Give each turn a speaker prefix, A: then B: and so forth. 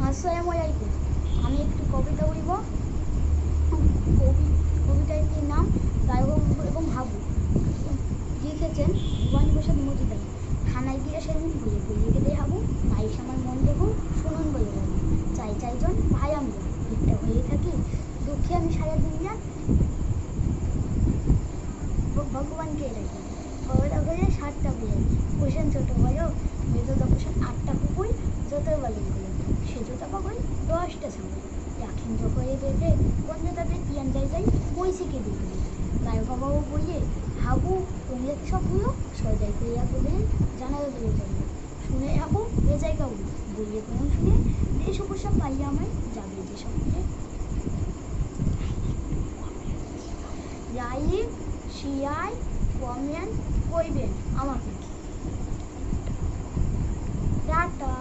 A: আসসালামু আলাইকুম। আমি একটি কবিতা বলব। কবিতাটির নাম গায়ক এবং হাবু। লিখেছেন ভুবন প্রসাদ মজুমদার। থানায় গিয়ে সে মুখ বলে বলিয়ে গেলে হাবু, মাইস আমার মন দেখুন শুনুন বলে যাবো। চাই চাইজন ভাই আমরা ভিড়টা হয়ে থাকি, দুঃখে আমি সারাদিন যান ভগবানকে রাখি। বড়টা হয়ে 7টা বলে পোষণ ছোটো বলো, মেজোটা পোষণ 8টা কুকুর, যতই বলেন বলে সে জোটা পাগল 10টা ছাগল। রাখেন হয়ে বেঁধে কোন তাদের তিয়ান যাই বইসিকে দেখবে। গায়ে বাবাও বইয়ে হাবু তোমরা সবগুলো সজাই করিয়া বললেন জানালা দিয়ে যাবে। শুনে হাবু বেজায় গাবু বইয়ে কোন শুনে দেশ উপসব পাইয়া আমায় যাবে যে সকলে। লাইক শেয়ার কমেন্ট করবেন আমাকে। টাটা।